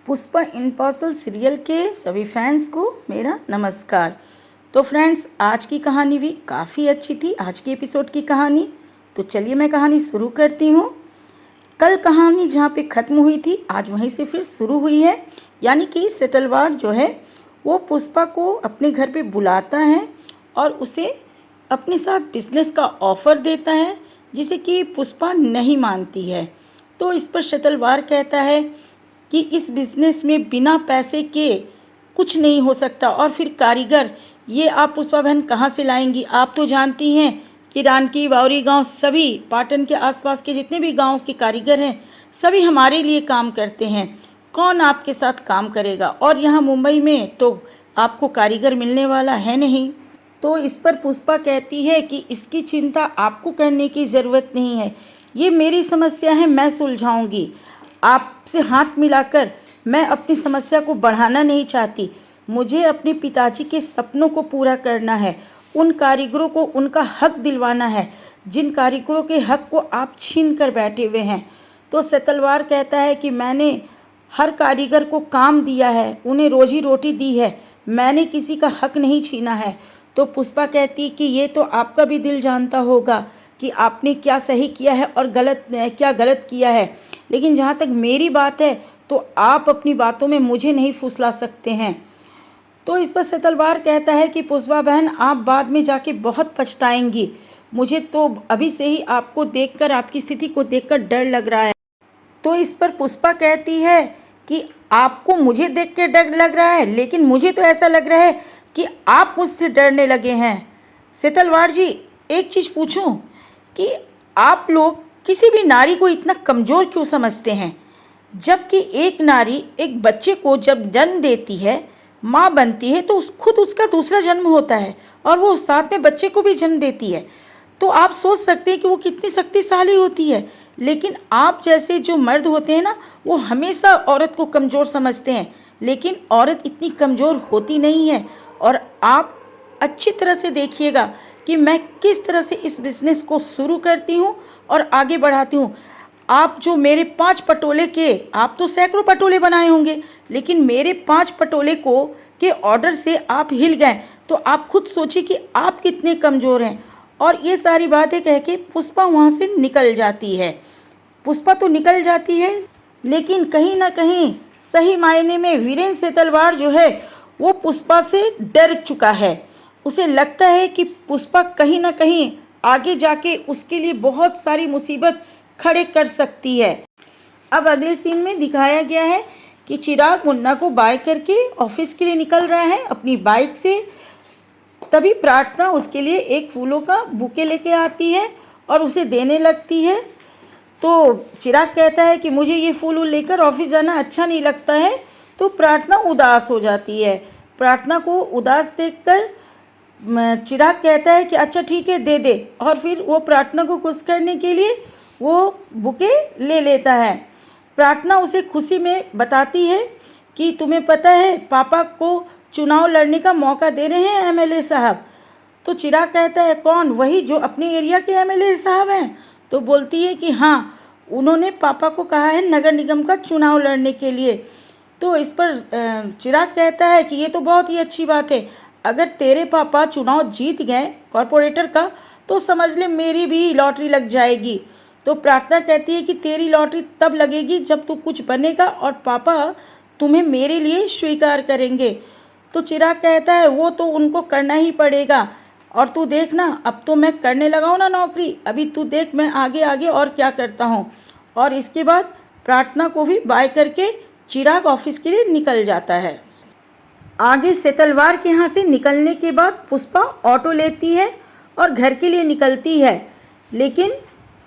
Pushpa impossible serial के सभी fans को मेरा नमस्कार। तो फ्रेंड्स, आज की कहानी भी काफ़ी अच्छी थी, आज के एपिसोड की कहानी। तो चलिए मैं कहानी शुरू करती हूँ। कल कहानी जहाँ पे ख़त्म हुई थी, आज वहीं से फिर शुरू हुई है। यानी कि सेतलवार जो है वो पुष्पा को अपने घर पे बुलाता है और उसे अपने साथ बिजनेस का ऑफ़र देता है, जिसे कि पुष्पा नहीं मानती है। तो इस पर सेतलवार कहता है कि इस बिज़नेस में बिना पैसे के कुछ नहीं हो सकता। और फिर कारीगर, ये आप पुष्पा बहन कहाँ से लाएंगी? आप तो जानती हैं कि रानकी, बावरी गांव, सभी पाटन के आसपास के जितने भी गांव के कारीगर हैं, सभी हमारे लिए काम करते हैं। कौन आपके साथ काम करेगा? और यहाँ मुंबई में तो आपको कारीगर मिलने वाला है नहीं। तो इस पर पुष्पा कहती है कि इसकी चिंता आपको करने की ज़रूरत नहीं है, ये मेरी समस्या है, मैं सुलझाऊंगी। आपसे हाथ मिलाकर मैं अपनी समस्या को बढ़ाना नहीं चाहती। मुझे अपने पिताजी के सपनों को पूरा करना है, उन कारीगरों को उनका हक दिलवाना है, जिन कारीगरों के हक को आप छीन कर बैठे हुए हैं। तो सेतलवार कहता है कि मैंने हर कारीगर को काम दिया है, उन्हें रोजी रोटी दी है, मैंने किसी का हक नहीं छीना है। तो पुष्पा कहती कि ये तो आपका भी दिल जानता होगा कि आपने क्या सही किया है और क्या गलत किया है, लेकिन जहाँ तक मेरी बात है तो आप अपनी बातों में मुझे नहीं फुसला सकते हैं। तो इस पर सेतलवार कहता है कि पुष्पा बहन, आप बाद में जाके बहुत पछताएंगी। मुझे तो अभी से ही आपको देखकर, आपकी स्थिति को देखकर डर लग रहा है। तो इस पर पुष्पा कहती है कि आपको मुझे देख के डर लग रहा है, लेकिन मुझे तो ऐसा लग रहा है कि आप मुझसे डरने लगे हैं। सेतलवार जी, एक चीज़ पूछूं कि आप लोग किसी भी नारी को इतना कमज़ोर क्यों समझते हैं? जबकि एक नारी एक बच्चे को जब जन्म देती है, माँ बनती है, तो खुद उसका दूसरा जन्म होता है और वो साथ में बच्चे को भी जन्म देती है। तो आप सोच सकते हैं कि वो कितनी शक्तिशाली होती है। लेकिन आप जैसे जो मर्द होते हैं ना, वो हमेशा औरत को कमज़ोर समझते हैं, लेकिन औरत इतनी कमज़ोर होती नहीं है। और आप अच्छी तरह से देखिएगा कि मैं किस तरह से इस बिज़नेस को शुरू करती हूँ और आगे बढ़ाती हूँ। आप जो मेरे 5 पटोले के, आप तो सैकड़ों पटोले बनाए होंगे, लेकिन मेरे 5 पटोले को के ऑर्डर से आप हिल गए, तो आप खुद सोचिए कि आप कितने कमज़ोर हैं। और ये सारी बातें कह के पुष्पा वहाँ से निकल जाती है। पुष्पा तो निकल जाती है, लेकिन कहीं ना कहीं सही मायने में वीरेंद्र सेतलवार जो है वो पुष्पा से डर चुका है। उसे लगता है कि पुष्पा कहीं ना कहीं आगे जाके उसके लिए बहुत सारी मुसीबत खड़े कर सकती है। अब अगले सीन में दिखाया गया है कि चिराग मुन्ना को बाय करके ऑफिस के लिए निकल रहा है अपनी बाइक से। तभी प्रार्थना उसके लिए एक फूलों का बुके लेके आती है और उसे देने लगती है। तो चिराग कहता है कि मुझे ये फूल लेकर ऑफिस जाना अच्छा नहीं लगता है। तो प्रार्थना उदास हो जाती है। प्रार्थना को उदास देखकर चिराग कहता है कि अच्छा ठीक है, दे दे। और फिर वो प्रार्थना को खुश करने के लिए वो बुके ले लेता है। प्रार्थना उसे खुशी में बताती है कि तुम्हें पता है, पापा को चुनाव लड़ने का मौका दे रहे हैं एमएलए साहब। तो चिराग कहता है, कौन? वही जो अपने एरिया के एमएलए साहब हैं? तो बोलती है कि हाँ, उन्होंने पापा को कहा है नगर निगम का चुनाव लड़ने के लिए। तो इस पर चिराग कहता है कि ये तो बहुत ही अच्छी बात है, अगर तेरे पापा चुनाव जीत गए कॉरपोरेटर का, तो समझ ले मेरी भी लॉटरी लग जाएगी। तो प्रार्थना कहती है कि तेरी लॉटरी तब लगेगी जब तू कुछ बनेगा और पापा तुम्हें मेरे लिए स्वीकार करेंगे। तो चिराग कहता है वो तो उनको करना ही पड़ेगा, और तू देखना, अब तो मैं करने लगा हूँ ना नौकरी, अभी तू देख मैं आगे आगे और क्या करता हूँ। और इसके बाद प्रार्थना को भी बाय करके चिराग ऑफिस के लिए निकल जाता है। आगे सेतलवार के यहाँ से निकलने के बाद पुष्पा ऑटो लेती है और घर के लिए निकलती है। लेकिन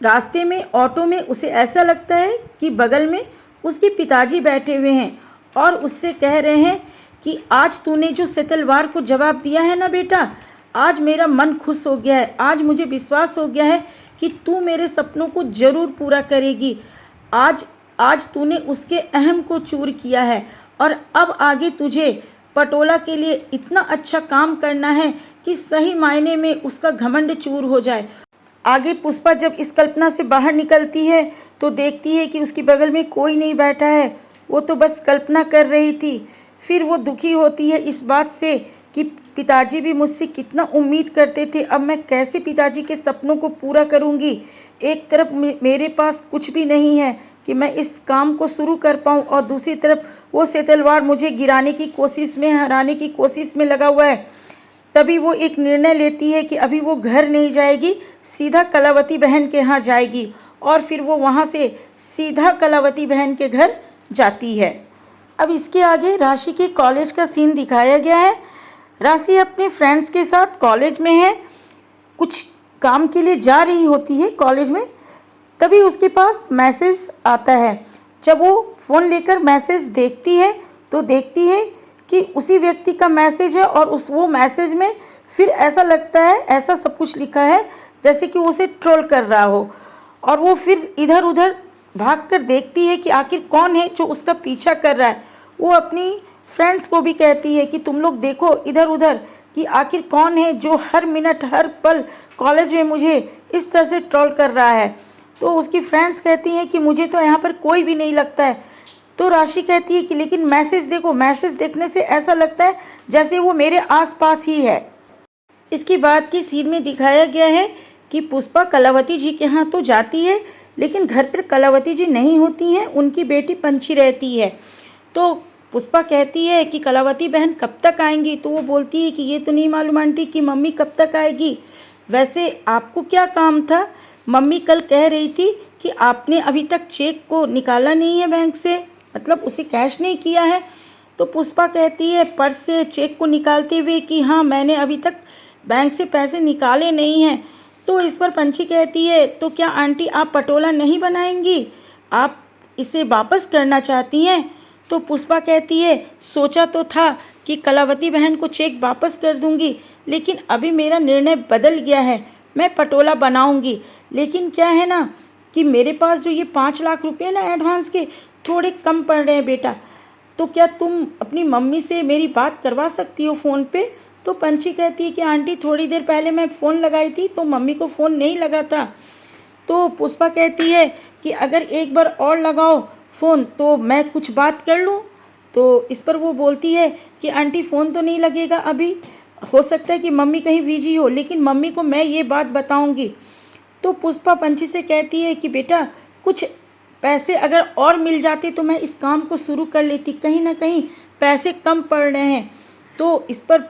रास्ते में ऑटो में उसे ऐसा लगता है कि बगल में उसके पिताजी बैठे हुए हैं और उससे कह रहे हैं कि आज तूने जो सेतलवार को जवाब दिया है ना बेटा, आज मेरा मन खुश हो गया है। आज मुझे विश्वास हो गया है कि तू मेरे सपनों को ज़रूर पूरा करेगी। आज तूने उसके अहम को चूर किया है और अब आगे तुझे पटोला के लिए इतना अच्छा काम करना है कि सही मायने में उसका घमंड चूर हो जाए। आगे पुष्पा जब इस कल्पना से बाहर निकलती है तो देखती है कि उसके बगल में कोई नहीं बैठा है। वो तो बस कल्पना कर रही थी। फिर वो दुखी होती है इस बात से कि पिताजी भी मुझसे कितना उम्मीद करते थे, अब मैं कैसे पिताजी के सपनों को पूरा करूँगी। एक तरफ मेरे पास कुछ भी नहीं है कि मैं इस काम को शुरू कर पाऊँ, और दूसरी तरफ वो सेतलवार मुझे गिराने की कोशिश में, हराने की कोशिश में लगा हुआ है। तभी वो एक निर्णय लेती है कि अभी वो घर नहीं जाएगी, सीधा कलावती बहन के यहाँ जाएगी, और फिर वो वहाँ से सीधा कलावती बहन के घर जाती है। अब इसके आगे राशि के कॉलेज का सीन दिखाया गया है। राशि अपने फ्रेंड्स के साथ कॉलेज में है, कुछ काम के लिए जा रही होती है कॉलेज में। तभी उसके पास मैसेज आता है। जब वो फ़ोन लेकर मैसेज देखती है तो देखती है कि उसी व्यक्ति का मैसेज है, और वो मैसेज में फिर ऐसा लगता है, ऐसा सब कुछ लिखा है जैसे कि वो उसे ट्रोल कर रहा हो। और वो फिर इधर उधर भागकर देखती है कि आखिर कौन है जो उसका पीछा कर रहा है। वो अपनी फ्रेंड्स को भी कहती है कि तुम लोग देखो इधर उधर कि आखिर कौन है जो हर मिनट हर पल कॉलेज में मुझे इस तरह से ट्रोल कर रहा है। तो उसकी फ्रेंड्स कहती हैं कि मुझे तो यहाँ पर कोई भी नहीं लगता है। तो राशि कहती है कि लेकिन मैसेज देखो, मैसेज देखने से ऐसा लगता है जैसे वो मेरे आसपास ही है। इसके बाद की सीन में दिखाया गया है कि पुष्पा कलावती जी के यहाँ तो जाती है, लेकिन घर पर कलावती जी नहीं होती हैं, उनकी बेटी पंछी रहती है। तो पुष्पा कहती है कि कलावती बहन कब तक आएंगी। तो वो बोलती है कि ये तो नहीं मालूम आंटी कि मम्मी कब तक आएगी। वैसे आपको क्या काम था? मम्मी कल कह रही थी कि आपने अभी तक चेक को निकाला नहीं है बैंक से, मतलब उसे कैश नहीं किया है। तो पुष्पा कहती है पर्स से चेक को निकालते हुए कि हाँ, मैंने अभी तक बैंक से पैसे निकाले नहीं हैं। तो इस पर पंछी कहती है तो क्या आंटी आप पटोला नहीं बनाएंगी, आप इसे वापस करना चाहती हैं? तो पुष्पा कहती है सोचा तो था कि कलावती बहन को चेक वापस कर दूंगी, लेकिन अभी मेरा निर्णय बदल गया है, मैं पटोला बनाऊंगी। लेकिन क्या है ना कि मेरे पास जो ये 5 लाख रुपए ना एडवांस के थोड़े कम पड़ रहे हैं बेटा, तो क्या तुम अपनी मम्मी से मेरी बात करवा सकती हो फ़ोन पे? तो पंछी कहती है कि आंटी थोड़ी देर पहले मैं फ़ोन लगाई थी तो मम्मी को फ़ोन नहीं लगा था। तो पुष्पा कहती है कि अगर एक बार और लगाओ फ़ोन तो मैं कुछ बात कर लूँ। तो इस पर वो बोलती है कि आंटी फ़ोन तो नहीं लगेगा अभी, हो सकता है कि मम्मी कहीं बिजी हो, लेकिन मम्मी को मैं ये बात बताऊँगी। तो पुष्पा पंछी से कहती है कि बेटा कुछ पैसे अगर और मिल जाते तो मैं इस काम को शुरू कर लेती, कहीं ना कहीं पैसे कम पड़ रहे हैं। तो इस पर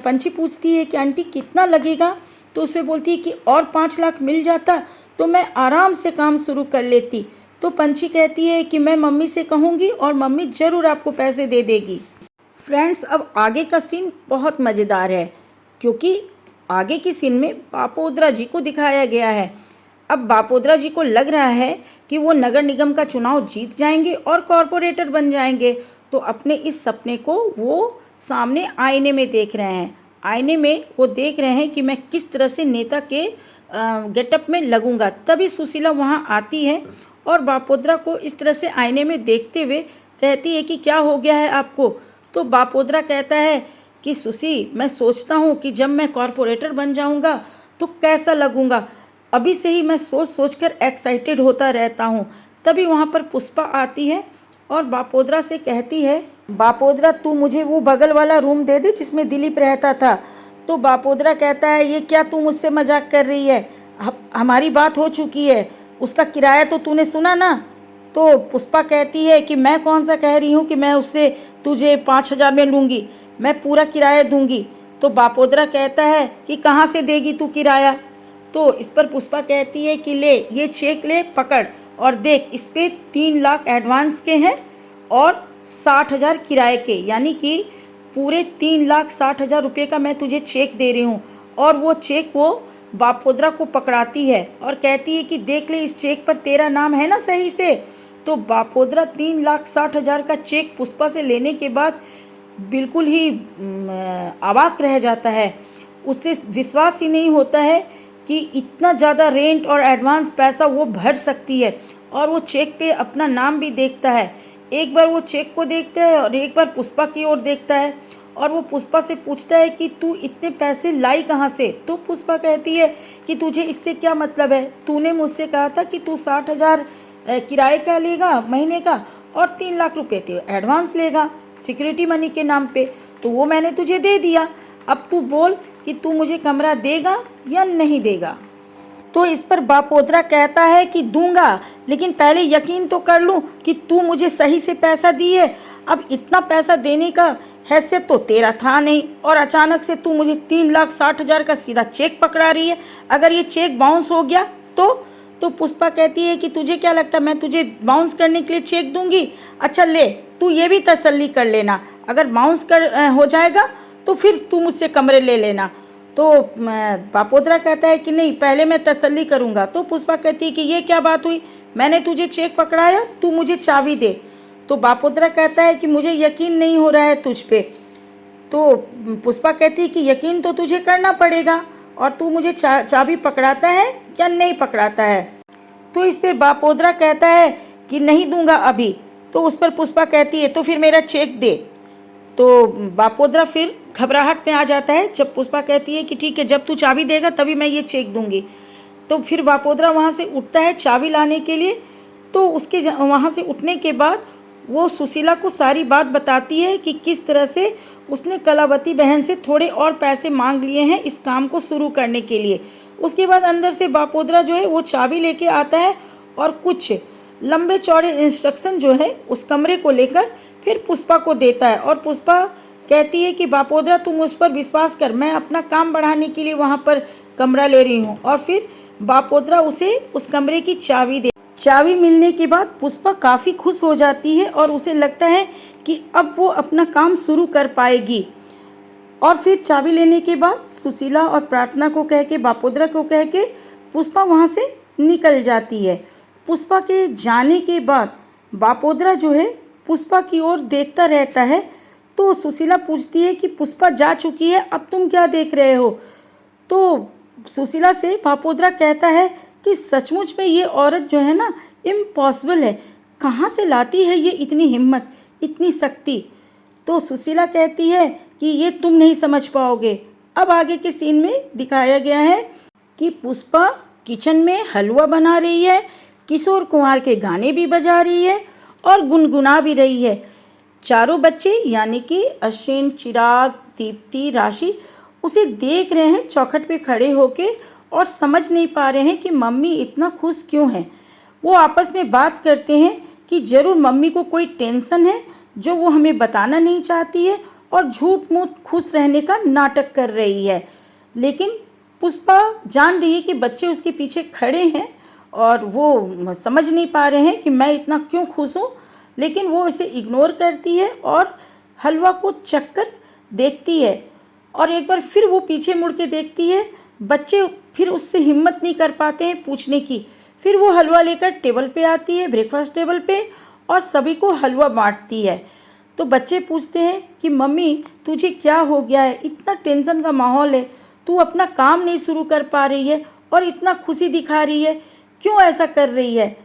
पंछी पूछती है कि आंटी कितना लगेगा? तो उसे बोलती है कि और 5 लाख मिल जाता तो मैं आराम से काम शुरू कर लेती। तो पंछी कहती है कि मैं मम्मी से कहूँगी और मम्मी ज़रूर आपको पैसे दे देगी। फ्रेंड्स, अब आगे का सीन बहुत मज़ेदार है, क्योंकि आगे की सीन में बापोद्रा जी को दिखाया गया है। अब बापोद्रा जी को लग रहा है कि वो नगर निगम का चुनाव जीत जाएंगे और कॉरपोरेटर बन जाएंगे। तो अपने इस सपने को वो सामने आईने में देख रहे हैं। आईने में वो देख रहे हैं कि मैं किस तरह से नेता के गेटअप में लगूंगा। तभी सुशीला वहाँ आती है और बापोद्रा को इस तरह से आईने में देखते हुए कहती है कि क्या हो गया है आपको? तो बापोद्रा कहता है कि सुशी, मैं सोचता हूँ कि जब मैं कॉरपोरेटर बन जाऊँगा तो कैसा लगूँगा, अभी से ही मैं सोच सोच कर एक्साइटेड होता रहता हूँ। तभी वहाँ पर पुष्पा आती है और बापोद्रा से कहती है, बापोद्रा तू मुझे वो बगल वाला रूम दे दे जिसमें दिलीप रहता था। तो बापोद्रा कहता है ये क्या तू मुझसे मजाक कर रही है, हमारी बात हो चुकी है, उसका किराया तो तूने सुना ना। तो पुष्पा कहती है कि मैं कौन सा कह रही हूँ कि मैं उससे तुझे 5,000 में लूँगी, मैं पूरा किराया दूँगी। तो बापोद्रा कहता है कि कहाँ से देगी तू किराया? तो इस पर पुष्पा कहती है कि ले ये चेक ले, पकड़ और देख, इस पे 3 लाख एडवांस के हैं और 60,000 किराए के, यानी कि पूरे 3,60,000 रुपये का मैं तुझे चेक दे रही हूँ। और वो चेक वो बापोद्रा को पकड़ाती है और कहती है कि देख ले इस चेक पर तेरा नाम है ना सही से। तो बापोद्रा 3,60,000 का चेक पुष्पा से लेने के बाद बिल्कुल ही अवाक रह जाता है। उससे विश्वास ही नहीं होता है कि इतना ज़्यादा रेंट और एडवांस पैसा वो भर सकती है। और वो चेक पे अपना नाम भी देखता है, एक बार वो चेक को देखता है और एक बार पुष्पा की ओर देखता है। और वो पुष्पा से पूछता है कि तू इतने पैसे लाई कहाँ से? तो पुष्पा कहती है कि तुझे इससे क्या मतलब है, तूने मुझसे कहा था कि तू 60,000 किराए का लेगा महीने का, और 3 लाख रुपए तो एडवांस लेगा सिक्योरिटी मनी के नाम पे, तो वो मैंने तुझे दे दिया। अब तू बोल कि तू मुझे कमरा देगा या नहीं देगा। तो इस पर बापोद्रा कहता है कि दूंगा, लेकिन पहले यकीन तो कर लूँ कि तू मुझे सही से पैसा दिए। अब इतना पैसा देने का हैसियत तो तेरा था नहीं, और अचानक से तू मुझे 3,60,000 का सीधा चेक पकड़ा रही है। अगर ये चेक बाउंस हो गया तो पुष्पा कहती है कि तुझे क्या लगता है मैं तुझे बाउंस करने के लिए चेक दूंगी? अच्छा ले, तू ये भी तसल्ली कर लेना, अगर बाउंस हो जाएगा तो फिर तू मुझसे कमरे ले लेना। तो बापोद्रा कहता है कि नहीं, पहले मैं तसल्ली करूँगा। तो पुष्पा कहती है कि ये क्या बात हुई, मैंने तुझे चेक पकड़ाया, तू मुझे चाबी दे। तो बापोद्रा कहता है कि मुझे यकीन नहीं हो रहा है तुझ पे। तो पुष्पा कहती है कि यकीन तो तुझे करना पड़ेगा, और तू मुझे चाबी पकड़ाता है या नहीं पकड़ाता है। तो इस पर बापोद्रा कहता है कि नहीं दूंगा अभी। तो उस पर पुष्पा कहती है तो फिर मेरा चेक दे। तो बापोद्रा फिर घबराहट में आ जाता है जब पुष्पा कहती है कि ठीक है, जब तू चाबी देगा तभी मैं ये चेक दूंगी। तो फिर बापोद्रा वहाँ से उठता है चाबी लाने के लिए। तो उसके वहाँ से उठने के बाद वो सुशीला को सारी बात बताती है कि किस तरह से उसने कलावती बहन से थोड़े और पैसे मांग लिए हैं इस काम को शुरू करने के लिए। उसके बाद अंदर से बापोद्रा जो है वो चाबी लेके आता है और कुछ लंबे चौड़े इंस्ट्रक्शन जो है उस कमरे को लेकर फिर पुष्पा को देता है। और पुष्पा कहती है कि बापोद्रा तुम उस पर विश्वास कर, मैं अपना काम बढ़ाने के लिए वहाँ पर कमरा ले रही हूँ। और फिर बापोद्रा उसे उस कमरे की चाबी मिलने के बाद पुष्पा काफ़ी खुश हो जाती है और उसे लगता है कि अब वो अपना काम शुरू कर पाएगी। और फिर चाबी लेने के बाद सुशीला और प्रार्थना को कह के, बापोद्रा को कह के पुष्पा वहाँ से निकल जाती है। पुष्पा के जाने के बाद बापोद्रा जो है पुष्पा की ओर देखता रहता है। तो सुशीला पूछती है कि पुष्पा जा चुकी है, अब तुम क्या देख रहे हो? तो सुशीला से बापोद्रा कहता है कि सचमुच में ये औरत जो है ना इम्पॉसिबल है, कहाँ से लाती है ये इतनी हिम्मत, इतनी शक्ति। तो सुशीला कहती है कि ये तुम नहीं समझ पाओगे। अब आगे के सीन में दिखाया गया है कि पुष्पा किचन में हलवा बना रही है, किशोर कुमार के गाने भी बजा रही है और गुनगुना भी रही है। चारों बच्चे यानी कि अश्विन, चिराग, दीप्ति, राशि उसे देख रहे हैं चौखट पे खड़े होके और समझ नहीं पा रहे हैं कि मम्मी इतना खुश क्यों है। वो आपस में बात करते हैं कि ज़रूर मम्मी को कोई टेंशन है जो वो हमें बताना नहीं चाहती है और झूठ मूठ खुश रहने का नाटक कर रही है। लेकिन पुष्पा जान रही है कि बच्चे उसके पीछे खड़े हैं और वो समझ नहीं पा रहे हैं कि मैं इतना क्यों खुश हूँ, लेकिन वो इसे इग्नोर करती है और हलवा को चखकर देखती है। और एक बार फिर वो पीछे मुड़ के देखती है, बच्चे फिर उससे हिम्मत नहीं कर पाते हैं पूछने की। फिर वो हलवा लेकर टेबल पे आती है, ब्रेकफास्ट टेबल पे, और सभी को हलवा बांटती है। तो बच्चे पूछते हैं कि मम्मी तुझे क्या हो गया है, इतना टेंशन का माहौल है, तू अपना काम नहीं शुरू कर पा रही है और इतना खुशी दिखा रही है, क्यों ऐसा कर रही है?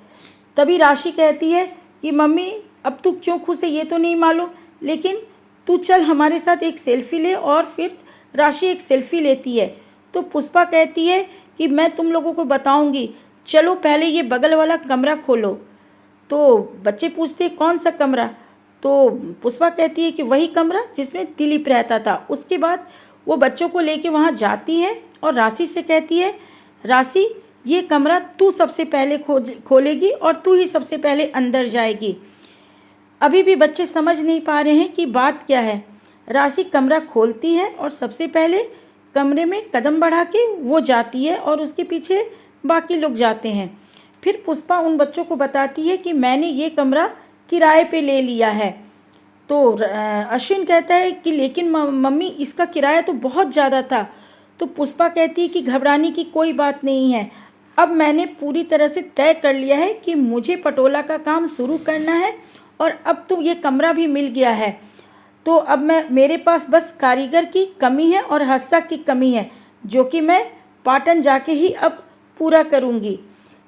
तभी राशि कहती है कि मम्मी अब तू क्यों खुश है ये तो नहीं मालूम, लेकिन तू चल हमारे साथ एक सेल्फ़ी ले। और फिर राशि एक सेल्फ़ी लेती है। तो पुष्पा कहती है कि मैं तुम लोगों को बताऊंगी, चलो पहले ये बगल वाला कमरा खोलो। तो बच्चे पूछते हैं कौन सा कमरा? तो पुष्पा कहती है कि वही कमरा जिसमें दिलीप रहता था। उसके बाद वो बच्चों को लेके वहाँ जाती है और राशि से कहती है, राशि ये कमरा तू सबसे पहले खोलेगी और तू ही सबसे पहले अंदर जाएगी। अभी भी बच्चे समझ नहीं पा रहे हैं कि बात क्या है। राशि कमरा खोलती है और सबसे पहले कमरे में कदम बढ़ा के वो जाती है और उसके पीछे बाकी लोग जाते हैं। फिर पुष्पा उन बच्चों को बताती है कि मैंने ये कमरा किराए पे ले लिया है। तो अश्विन कहता है कि लेकिन मम्मी इसका किराया तो बहुत ज़्यादा था। तो पुष्पा कहती है कि घबराने की कोई बात नहीं है, अब मैंने पूरी तरह से तय कर लिया है कि मुझे पटोला का काम शुरू करना है और अब तो ये कमरा भी मिल गया है। तो अब मेरे पास बस कारीगर की कमी है और हस्सा की कमी है, जो कि मैं पाटन जाके ही अब पूरा करूँगी।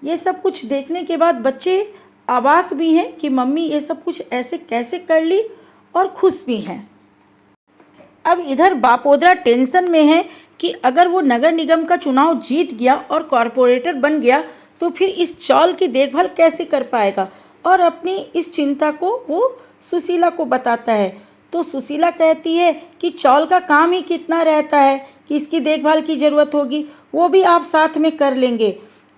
ये सब कुछ देखने के बाद बच्चे अवाक भी हैं कि मम्मी ये सब कुछ ऐसे कैसे कर ली, और खुश भी हैं। अब इधर बापोद्रा टेंशन में है कि अगर वो नगर निगम का चुनाव जीत गया और कॉरपोरेटर बन गया तो फिर इस चौल की देखभाल कैसे कर पाएगा। और अपनी इस चिंता को वो सुशीला को बताता है। तो सुशीला कहती है कि चौल का काम ही कितना रहता है कि इसकी देखभाल की ज़रूरत होगी, वो भी आप साथ में कर लेंगे।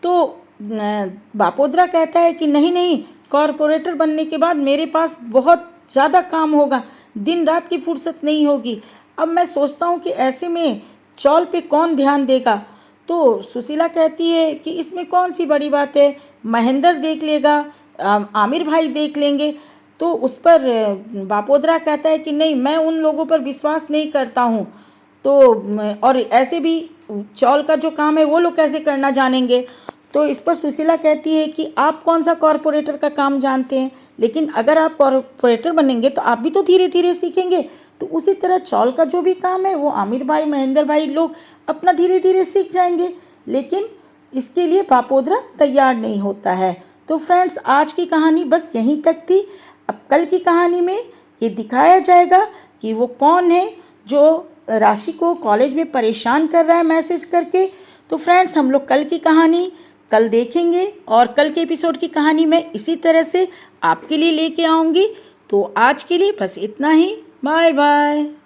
तो बापोद्रा कहता है कि नहीं नहीं, कॉरपोरेटर बनने के बाद मेरे पास बहुत ज़्यादा काम होगा, दिन रात की फुर्सत नहीं होगी। अब मैं सोचता हूँ कि ऐसे में चौल पे कौन ध्यान देगा। तो सुशीला कहती है कि इसमें कौन सी बड़ी बात है, महेंद्र देख लेगा, आमिर भाई देख लेंगे। तो उस पर बापोद्रा कहता है कि नहीं, मैं उन लोगों पर विश्वास नहीं करता हूँ। तो और ऐसे भी चौल का जो काम है वो लोग कैसे करना जानेंगे। तो इस पर सुशीला कहती है कि आप कौन सा कॉरपोरेटर का काम जानते हैं, लेकिन अगर आप कॉरपोरेटर बनेंगे तो आप भी तो धीरे धीरे सीखेंगे। तो उसी तरह चौल का जो भी काम है वो आमिर भाई, महेंद्र भाई लोग अपना धीरे धीरे सीख जाएंगे, लेकिन इसके लिए बापोद्रा तैयार नहीं होता है। तो फ्रेंड्स, आज की कहानी बस यहीं तक थी। अब कल की कहानी में ये दिखाया जाएगा कि वो कौन है जो राशि को कॉलेज में परेशान कर रहा है मैसेज करके। तो फ्रेंड्स, हम लोग कल की कहानी कल देखेंगे और कल के एपिसोड की कहानी मैं इसी तरह से आपके लिए लेके आऊँगी। तो आज के लिए बस इतना ही। Bye bye.